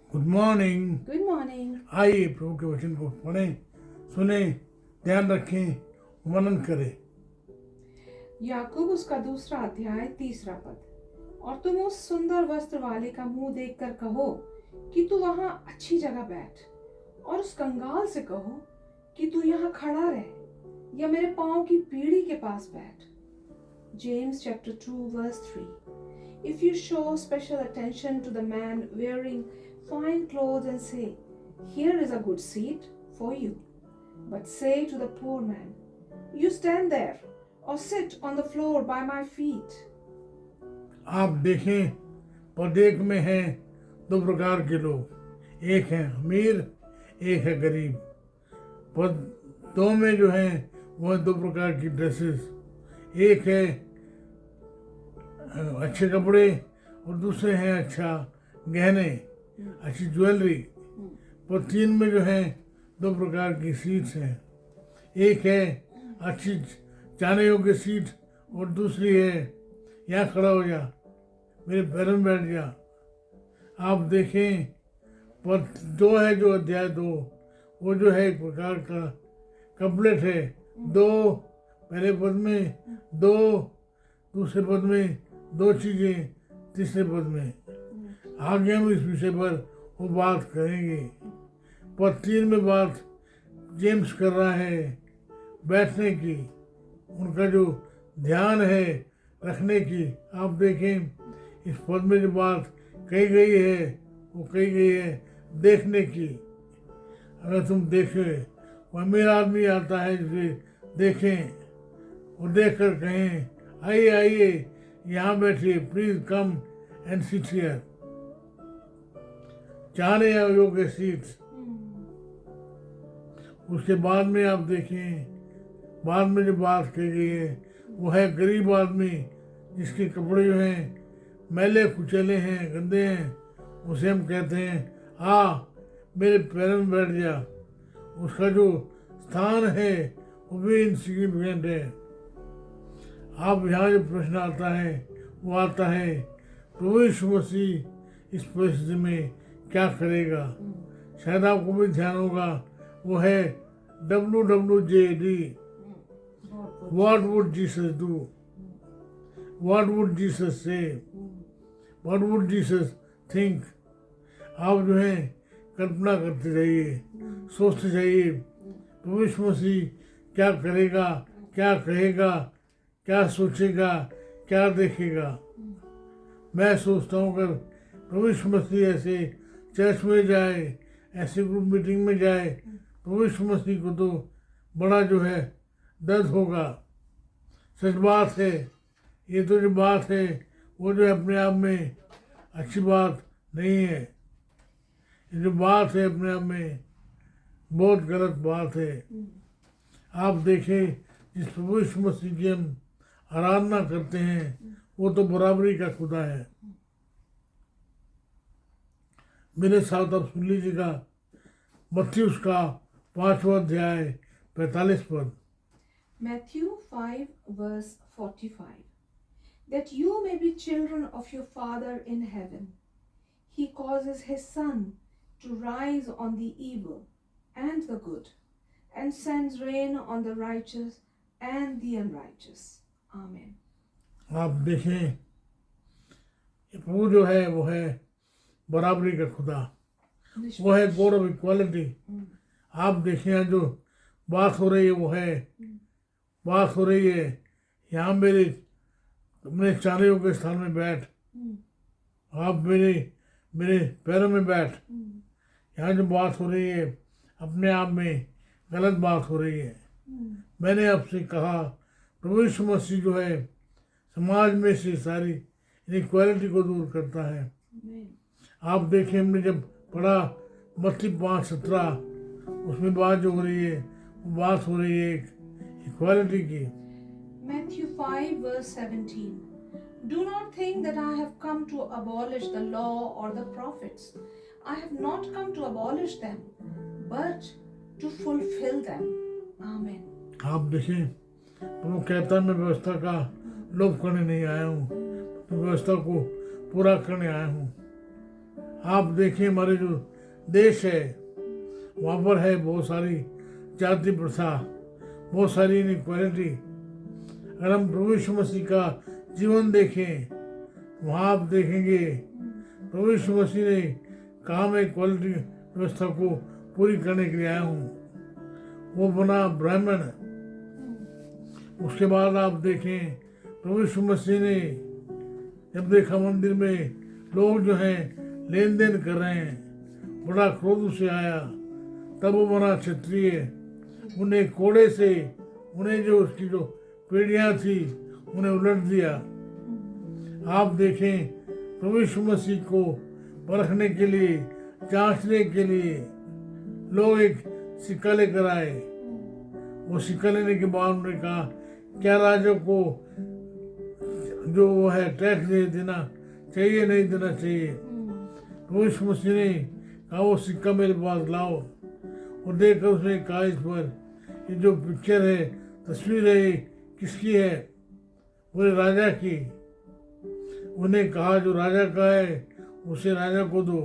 Good morning. Good morning. आइए प्रभु के वचन को पढ़ें, सुने, ध्यान रखें, मनन करें। याकूब उसका दूसरा अध्याय 3 पद। और तुम उस सुंदर वस्त्र वाले का मुंह देखकर कहो कि तू वहां अच्छी जगह बैठ, और उस कंगाल से कहो कि तू यहाँ खड़ा रह या मेरे पांव की पीढ़ी के पास बैठ। James chapter 2 verse 3. If you show special attention to the man wearing fine clothes and say, "Here is a good seat for you," but say to the poor man, "You stand there or sit on the floor by my feet." आप देखें, परदेश में हैं दो प्रकार के लोग, एक है अमीर, एक है गरीब। पर दो में जो हैं वो है दो प्रकार की ड्रेसेस। एक है अच्छे कपड़े और दूसरे हैं अच्छा गहने, अच्छी ज्वेलरी। पर तीन में जो है दो प्रकार की सीट्स हैं। एक है अच्छी जाने योग्य सीट और दूसरी है यहाँ खड़ा हो जा, मेरे पैर में बैठ जा। आप देखें, पर दो है जो अध्याय 2, वो जो है एक प्रकार का कपलेट है। दो पहले पद में, दो दूसरे पद में, दो चीजें तीसरे पद में। आगे हम इस विषय पर वो बात करेंगे। पर 3 में बात जेम्स कर रहा है बैठने की, उनका जो ध्यान है रखने की। आप देखें, इस पद में जो बात कही गई है वो कही गई है देखने की। अगर तुम देखें, वो अमीर आदमी आता है जिसे देखें और देख कर कहें, आइए आइए यहाँ बैठिए, please come and sit here. चाहने योग्य सीट्स। उसके बाद में आप देखें, बाद में जो बात कही गई है वो है गरीब आदमी जिसके कपड़े जो हैं मैले कुचले हैं, गंदे हैं। उसे हम कहते हैं, आ मेरे पैरों में बैठ जा। उसका जो स्थान है वो भी इनसिग्निफिकेंट है। आप यहाँ जो प्रश्न आता है वो आता है, प्रभु यीशु मसीह इस परिस्थिति में क्या करेगा। शायद आपको भी ध्यान होगा, वो है WWJD, What would Jesus do? What would Jesus say? What would Jesus think? आप जो है कल्पना करते जाइए, सोचते जाइए, प्रभु यीशु मसीह क्या करेगा, क्या कहेगा, क्या सोचेगा, क्या देखेगा। मैं सोचता हूँ अगर प्रभु यीशु मसीह ऐसे चर्च में जाए, ऐसे ग्रुप मीटिंग में जाए, प्रभु यीशु मसीह को तो बड़ा जो है दर्द होगा। सच बात है, ये तो जो बात है वो जो अपने आप में अच्छी बात नहीं है। ये जो बात है अपने आप में बहुत गलत बात है। आप देखें, जिस प्रभु यीशु मसीह की हम आराधना करते हैं वो तो बराबरी का खुदा है। मेरे साथ आप सुन लीजिएगा मत्ती उसका 5वां अध्याय 45 पद। Matthew 5 verse 45. That you may be children of your Father in heaven. He causes his sun to rise on the evil and the good, and sends rain on the righteous and the unrighteous. Amen. आप देखें, प्रभु जो है वो है बराबरी का खुदा, वो है गॉड ऑफ इक्वालिटी। आप देखें, यहाँ जो बात हो रही है वो है बात हो रही है, यहाँ मेरे चारे के स्थान में बैठ, आप मेरे पैरों में बैठ। यहाँ जो बात हो रही है अपने आप में गलत बात हो रही है। मैंने आपसे कहा, प्रभु यीशु मसीह जो है समाज में से सारी इनइक्वालिटी को दूर करता है। आप देखें, हमने जब पढ़ा मत्ती 5:17, उसमें बात जो हो रही है वो बात हो रही है इक्वालिटी की। Matthew 5 verse 17. Do not think that I have come to abolish the law or the prophets. I have not come to abolish them, but to fulfill them. Amen. आप देखें, प्रभु कहता है, मैं व्यवस्था का लोप करने नहीं आया हूँ, मैं व्यवस्था को पूरा करने आया हूँ। आप देखें हमारे जो देश है वहाँ पर है बहुत सारी जाति प्रथा, बहुत सारी इनइक्वालिटी। अगर हम प्रभु यीशु मसीह का जीवन देखें वहाँ आप देखेंगे प्रभु यीशु मसीह ने कहा मैं इक्वालिटी व्यवस्था को पूरी करने के लिए आया हूँ। वो बना ब्राह्मण। उसके बाद आप देखें प्रभु यीशु मसीह ने जब देखा मंदिर में लोग जो हैं लेन देन कर रहे हैं, बड़ा क्रोध उसे आया। तब वो बना क्षत्रिय, उन्हें कोड़े से उन्हें जो उसकी जो पीढ़ियाँ थी उन्हें उलट दिया। आप देखें प्रभु यीशु मसीह को परखने के लिए, जांचने के लिए लोग एक सिक्का लेकर आए। वो सिक्का लेने के बाद उन्होंने कहा क्या राजा को जो वो है टैक्स देना चाहिए नहीं देना चाहिए। प्रभु यीशु मसीह ने कहा वो सिक्का मेरे पास लाओ। और देखकर उसने कहा इस पर ये जो पिक्चर है, तस्वीर है, किसकी है? बोले राजा की। उन्हें कहा जो राजा का है उसे राजा को दो,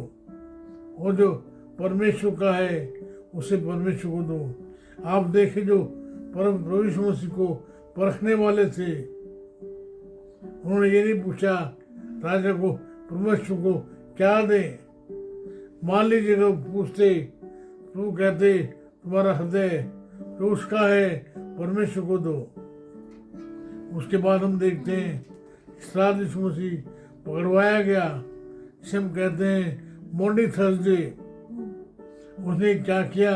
और जो परमेश्वर का है उसे परमेश्वर को दो। आप देखें जो परम प्रभु यीशु मसीह को परखने वाले थे, उन्होंने ये नहीं पूछा राजा को परमेश्वर को क्या दें। मान लीजिए अगर पूछते तो कहते तुम्हारा हृदय जो उसका है परमेश्वर को दो। उसके बाद हम देखते हैं श्राद्ध यीशु मसीह पकड़वाया गया, जिसे हम कहते हैं मॉन्डी थर्सडे। उसने क्या किया,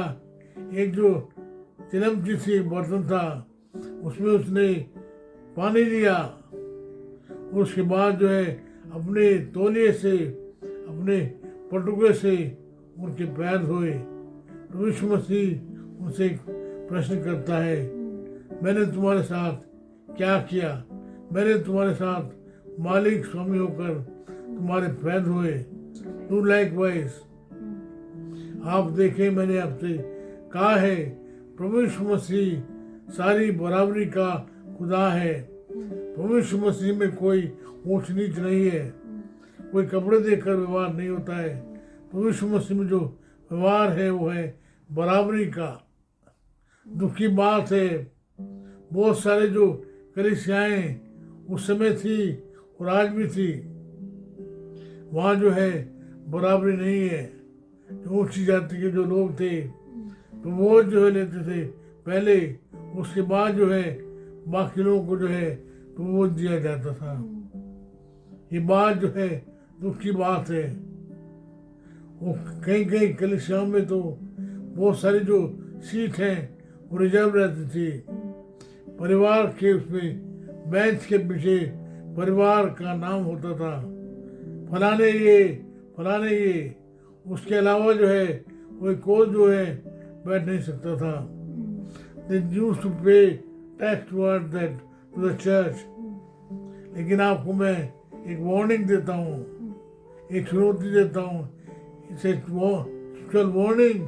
एक जो चिलमची थी बर्तन था उसमें उसने पानी लिया। उसके बाद जो है अपने तौलिए से, अपने पटुके से उनके पैर धोए। तो यीशु मसीह उनसे एक प्रश्न करता है, मैंने तुम्हारे साथ क्या किया? मैंने तुम्हारे साथ मालिक स्वामी होकर तुम्हारे पैर धोए। Do likewise. आप देखें मैंने आपसे कहा है प्रभु यीशु मसीह सारी बराबरी का खुदा है। प्रभु यीशु मसीह में कोई ऊंच नीच नहीं है, कोई कपड़े देकर व्यवहार नहीं होता है। प्रभु यीशु मसीह में जो व्यवहार है वो है बराबरी का। दुख की बात है बहुत सारे जो कलीसियाएं उस समय थी और आज भी थी, वहाँ जो है बराबरी नहीं है। ऊंची जाति के जो लोग थे तो वो जो है लेते थे पहले, उसके बाद जो है बाकी लोगों को जो है तो वो दिया जाता था। ये बात जो है दुख की बात है। वो कहीं कहीं कलीसियाओं में तो बहुत सारी जो सीट हैं वो रिजर्व रहती थी। परिवार के उसमें बेंच के पीछे परिवार का नाम होता था, फलाने ये। उसके अलावा जो है कोई जो है बैठ नहीं सकता था। They used to pay tax toward that to the church। लेकिन आपको मैं एक वार्निंग देता हूँ, एक चुनौती देता हूँ। इसे स्पिरिचुअल वार्निंग,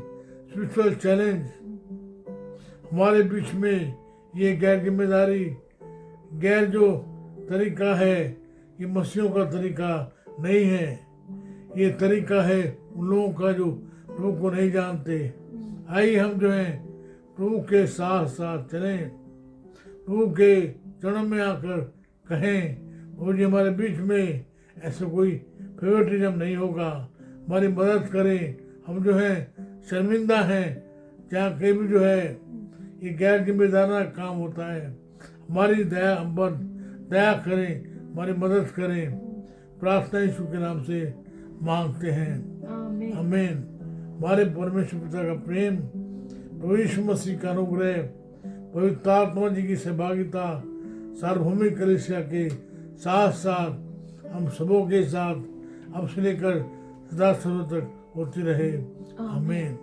स्पिरिचुअल चैलेंज। हमारे बीच में ये गैर जिम्मेदारी, गैर जो तरीका है ये मसीहों का तरीका नहीं है। ये तरीका है उन लोगों का जो प्रभु को नहीं जानते। आइए हम जो है प्रभु के साथ साथ चलें, प्रभु के चरणों में आकर कहें और ये हमारे बीच में ऐसा कोई फेवरेटिज्म नहीं होगा। हमारी मदद करें। हम जो है शर्मिंदा हैं जहाँ कहीं भी जो है ये गैर जिम्मेदाराना काम होता है। हमारी दया हम पर दया करें, हमारी मदद करें। प्रार्थना यीशु के नाम से मांगते हैं, आमीन। हमारे परमेश्वर पिता का प्रेम, प्रभु यीशु मसीह का अनुग्रह, पवित्र आत्मा जी की सहभागिता सार्वभौमिक कलीसिया के साथ साथ हम सबों के साथ अब से लेकर सदा सर्वदा तक होती रहे, आमीन।